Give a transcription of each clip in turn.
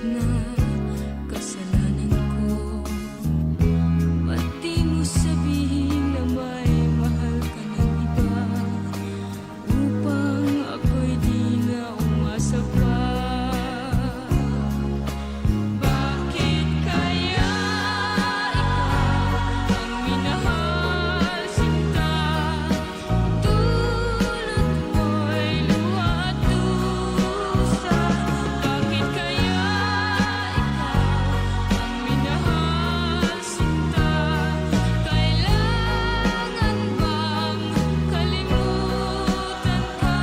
na kasalanan ko. Ba't di mo sabihin na may mahal ka ng iba, upang ako'y di na umasa pa? Bakit kaya ikaw ang minahal sinta, dulot mo'y luha at dusa? Bakit kaya ikaw ang minahal sinta, kailangan bang kalimutan ka?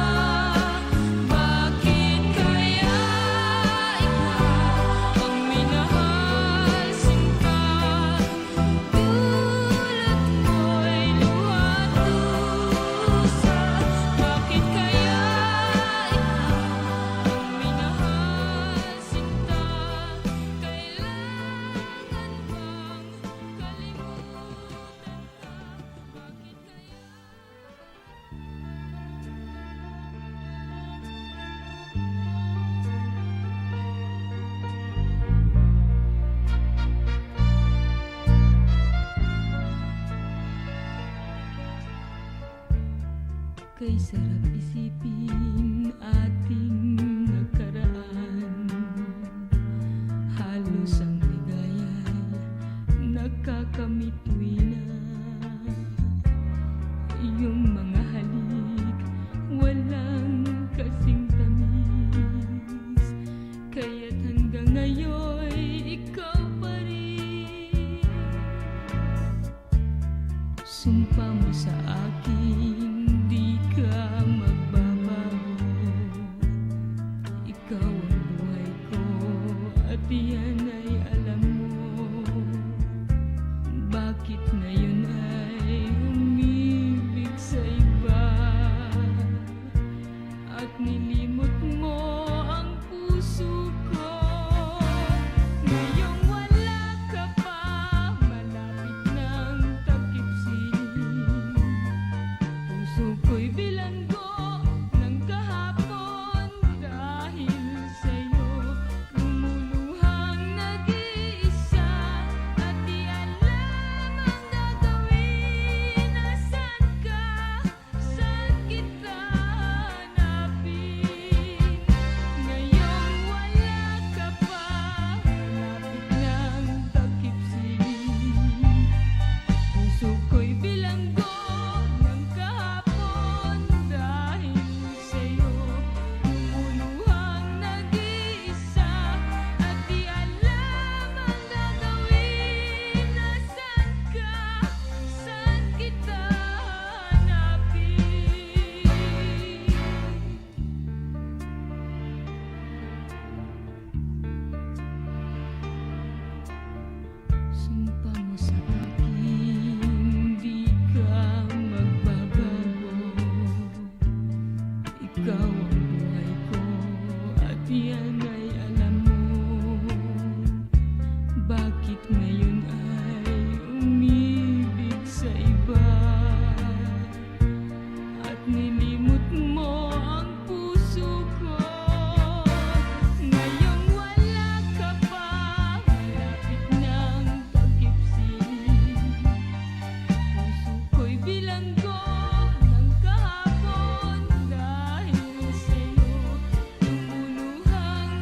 Bakit kaya ikaw ang minahal sinta, dulot mo'y luha at dusa? Bakit kaya ikaw ang minahal sinta, kailangan bang kalimutan ka? Bakit kay sarap isipin ating nakaraan, halos ang ligaya'y nakakamit tuwi na. Iyong mga halik walang kasing tamis, kaya't hanggang ngayon ikaw pa rin. Sumpa mo sa akin, di ka magbabago. Ikaw ang buhay ko at iyan ay alam mo. Bakit ngayon ay umibig sa iba, at nilimot mo ang puso ko? Ngayong wala ka pa, malapit ng takip siling, puso ko'y bilanggo ng kahapon. Dahil sa'yo lumuluhang nag-iisa, at di alam ang gagawin. Nasaan ka? Saan kita hanapin? Ngayong wala ka pa, malapit ng takip siling, puso ko'y bilanggo ng kahapon. Dahil sa'yo lumuluhang nag-iisa, at di alam ang gagawin. Nasaan ka? Saan kita hanapin? Sumpa mo sa akin, di ka magbabago. Ikaw ang buhay ko at iyan ay alam mo. Bakit ngayon ay umibig sa iba, at nilimot mo ang puso ko? Ngayong wala ka pa, malapit ng takip siling, puso ko'y bilanggo ng kahapon. Dahil sa'yo lumuluhang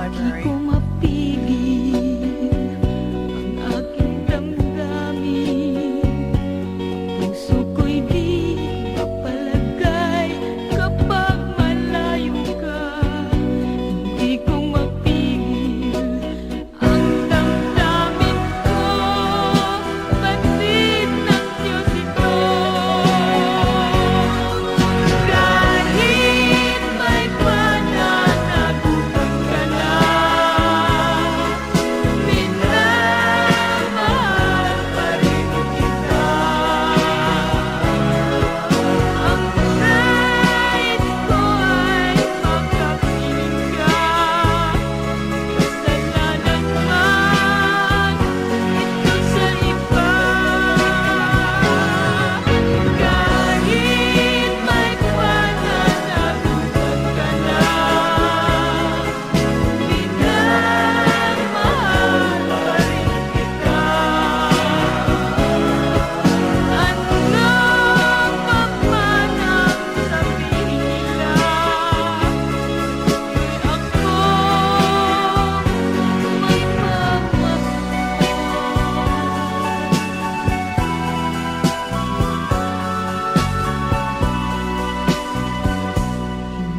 Library. Di ko mapigil ang aking damdamin. Puso ko'y di mapalagay kapag malayo ka. Di ko mapigil ang damdamin ko. Batid ng Diyos ito. Kahit may pananagutan ka na, minamahal pa rin kita. Ang nais ko ay makapiling ka. Kasalanan man ito sa iba. Kahit may pananagutan ka na, minamahal pa rin kita. Ano pa man ang sabihin nila, ako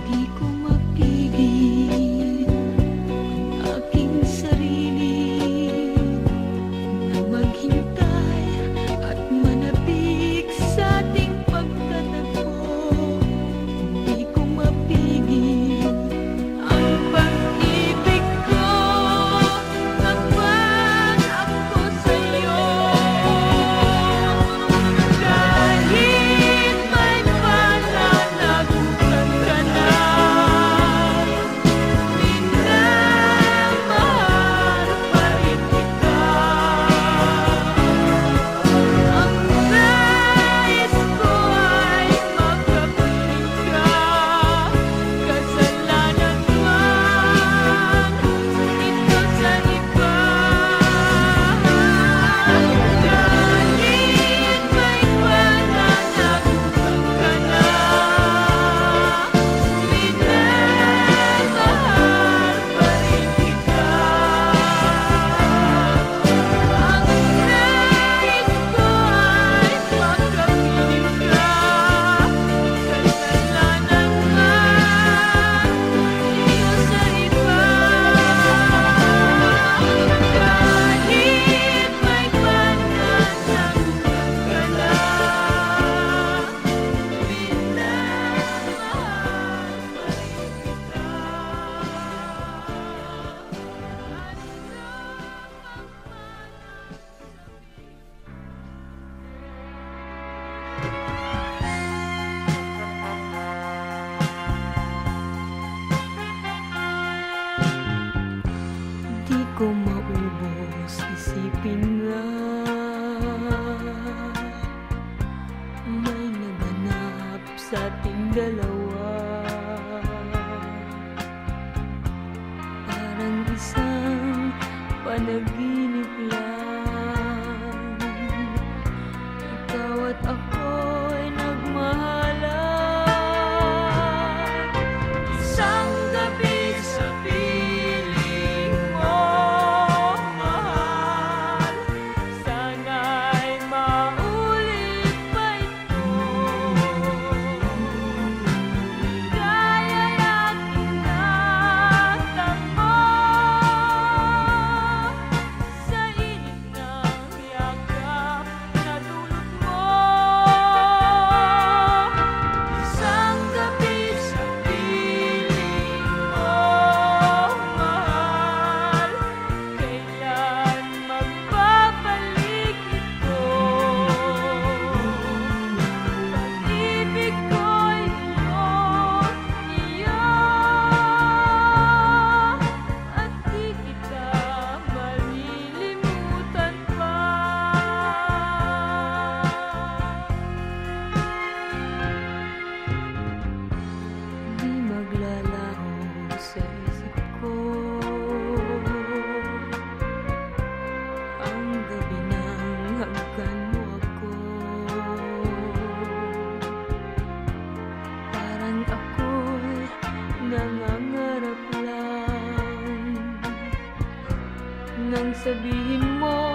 hindi ko mapigil ang aking sarili na maghintay at manapik sa ating pagtatagpo. Hindi ko mapigil ang pag-ibig ko kapag ako sa'yo. Kahit may pananagutan ka na, minamahal pa rin kita. Ang nais ko ay makapiling ka. Kasalanan man ito sa iba. Kahit may pananagutan ka na, minamahal pa rin kita. Ang nais ko ay makapiling ka. Kasalanan man ito sa iba. Kahit may pananagutan ka na, di ko maubos isipin nga may naganap sa ating dalawa. Parang isang panaginip lang. Ikaw at ako'y nagmahalan. Isang gabi sa piling mo, mahal. Sana'y maulit pa ito. Kaya'y aking natamo sa sabihin mo